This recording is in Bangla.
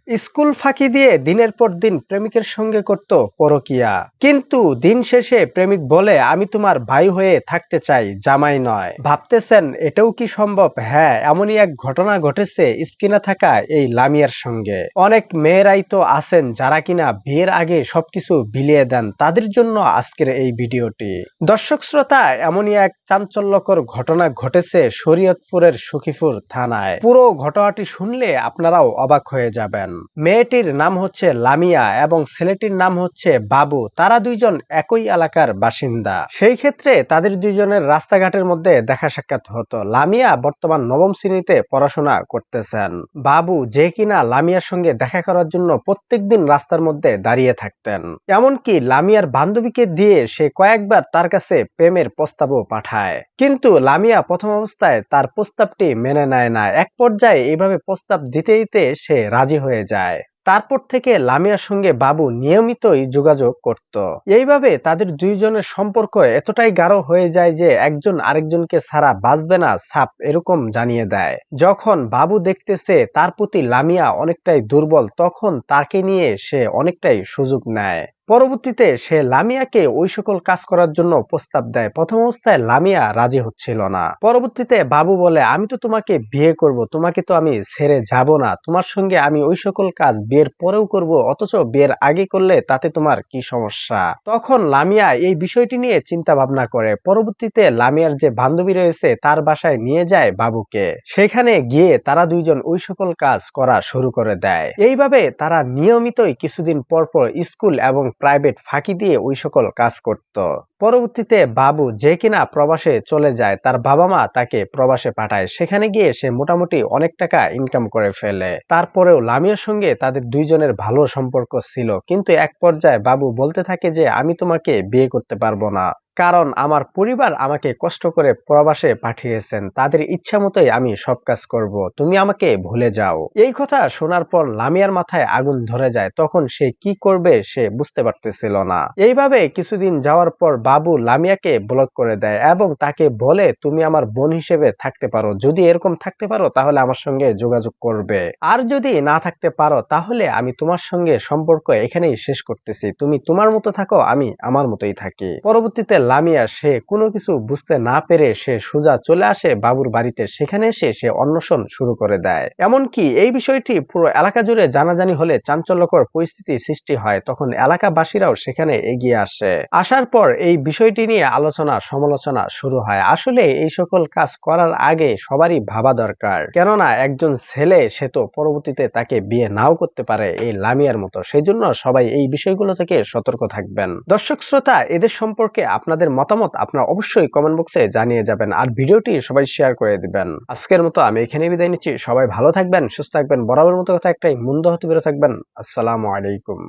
স্কুল ফাঁকি দিয়ে দিনের পর দিন প্রেমিকের সঙ্গে করত পরকিয়া, কিন্তু দিন শেষে প্রেমিক বলে আমি তোমার ভাই হয়ে থাকতে চাই, জামাই নয়। ভাবতেছেন এটাও কি সম্ভব? হ্যাঁ, এমনই এক ঘটনা ঘটেছে স্ক্রিনে থাকা এই লামিয়ার সঙ্গে। অনেক মেয়েরাই তো আছেন যারা কিনা বিয়ের আগে সবকিছু বিলিয়ে দেন, তাদের জন্য আজকের এই ভিডিওটি। দর্শক শ্রোতা, এমনই এক চাঞ্চল্যকর ঘটনা ঘটেছে শরীয়তপুরের সখীপুর থানায়। পুরো ঘটনাটি শুনলে আপনারাও অবাক হয়ে যাবেন। মেয়েটির নাম হচ্ছে লামিয়া এবং ছেলেটির নাম হচ্ছে বাবু। তারা দুইজন একই এলাকার বাসিন্দা। সেই ক্ষেত্রে তাদের দুইজনের রাস্তাঘাটের মধ্যে দেখা সাক্ষাৎ হতো। লামিয়া বর্তমান নবম শ্রেণীতে পড়াশোনা করতেছেন। বাবু যে কিনা লামিয়ার সঙ্গে দেখা করার জন্য প্রত্যেকদিন রাস্তার মধ্যে দাঁড়িয়ে থাকতেন। এমনকি লামিয়ার বান্ধবীকে দিয়ে সে কয়েকবার তার কাছে প্রেমের প্রস্তাবও পাঠায়, কিন্তু লামিয়া প্রথম অবস্থায় তার প্রস্তাবটি মেনে নেয় না। এক পর্যায়ে এইভাবে প্রস্তাব দিতে দিতে সে রাজি হয়ে যায়। তারপর থেকে লামিয়ার সঙ্গে বাবু নিয়মিতই যোগাযোগ করত। এইভাবে তাদের দুইজনের সম্পর্ক এতটাই গাঢ় হয়ে যায় যে একজন আরেকজনকে ছাড়া বাঁচবে না সাপ, এরকম জানিয়ে দেয়। যখন বাবু দেখতেছে তার প্রতি লামিয়া অনেকটাই দুর্বল, তখন তাকে নিয়ে সে অনেকটাই সুযোগ নেয়। পরবর্তীতে সে লামিয়াকে ওই সকল কাজ করার জন্য প্রস্তাব দেয়। প্রথম অবস্থায় লামিয়া রাজি হচ্ছিল না। পরবর্তীতে বাবু বলে আমি তো তোমাকে বিয়ে করব, তোমাকে তো আমি ছেড়ে যাব না, তোমার সঙ্গে আমি ওই সকল কাজ বিয়ের পরেও করব, অথচ বিয়ের আগে করলে তাতে তোমার কি সমস্যা? তখন লামিয়া এই বিষয়টি নিয়ে চিন্তা ভাবনা করে। পরবর্তীতে লামিয়ার যে বান্ধবী রয়েছে তার বাসায় নিয়ে যায় বাবুকে। সেখানে গিয়ে তারা দুইজন ওই সকল কাজ করা শুরু করে দেয়। এইভাবে তারা নিয়মিতই কিছুদিন পর পর স্কুল এবং প্রাইভেট ফাঁকি দিয়ে ওই সকল কাজ করত। পরবর্তীতে বাবু যে কিনা প্রবাসে চলে যায়, তার বাবা মা তাকে প্রবাসে পাঠায়। সেখানে গিয়ে সে মোটামুটি অনেক টাকা ইনকাম করে ফেলে। তারপরেও লামিয়ার সঙ্গে তাদের দুইজনের ভালো সম্পর্ক ছিল, কিন্তু এক পর্যায়ে বাবু বলতে থাকে যে আমি তোমাকে বিয়ে করতে পারবো না, কারণ আমার পরিবার আমাকে কষ্ট করে প্রবাসে পাঠিয়েছেন, তাদের ইচ্ছা মতোই আমি সব কাজ করব, তুমি আমাকে ভুলে যাও। এই কথা শোনার পর লামিয়ার মাথায় আগুন ধরে যায়। তখন সে কি করবে সে বুঝতে পারতেছিল না। এইভাবে কিছুদিন যাওয়ার পর বাবু লামিয়াকে ব্লক করে দেয় এবং তাকে বলে তুমি আমার বোন হিসেবে থাকতে পারো, যদি এরকম থাকতে পারো তাহলে আমার সঙ্গে যোগাযোগ করবে, আর যদি না থাকতে পারো তাহলে আমি তোমার সঙ্গে সম্পর্ক এখানেই শেষ করতেছি, তুমি তোমার মতো থাকো, আমি আমার মতোই থাকি। পরবর্তীতে লামিয়া সে কোনো কিছু বুঝতে না পেরে সে সোজা চলে আসে বাবুর বাড়িতে। সেখানে এসে সে অন্বেষণ শুরু করে দেয়। এমনকি এই বিষয়টি পুরো এলাকা জুড়ে জানাজানি হলে চাঞ্চল্যকর পরিস্থিতি সৃষ্টি হয়। তখন এলাকাবাসীরাও সেখানে এগিয়ে আসে। আসার পর এই বিষয়টি নিয়ে আলোচনা সমালোচনা শুরু হয়। আসলে এই সকল কাজ করার আগে সবারই ভাবা দরকার, কেননা একজন ছেলে সে তো পরবর্তীতে তাকে বিয়ে নাও করতে পারে এই লামিয়ার মতো। সেই জন্য সবাই এই বিষয়গুলো থেকে সতর্ক থাকবেন। দর্শক শ্রোতা, এদের সম্পর্কে আপনাদের মতামত আপনারা অবশ্যই কমেন্ট বক্সে জানিয়ে যাবেন, আর ভিডিওটি সবাই শেয়ার করে দিবেন। আজকের মতো আমি এখানে বিদায় নিচ্ছি। সবাই ভালো থাকবেন, সুস্থ থাকবেন, বরাবর মতো কথা একটাই, মন্দ হতে বেরো থাকবেন। আসসালামু আলাইকুম।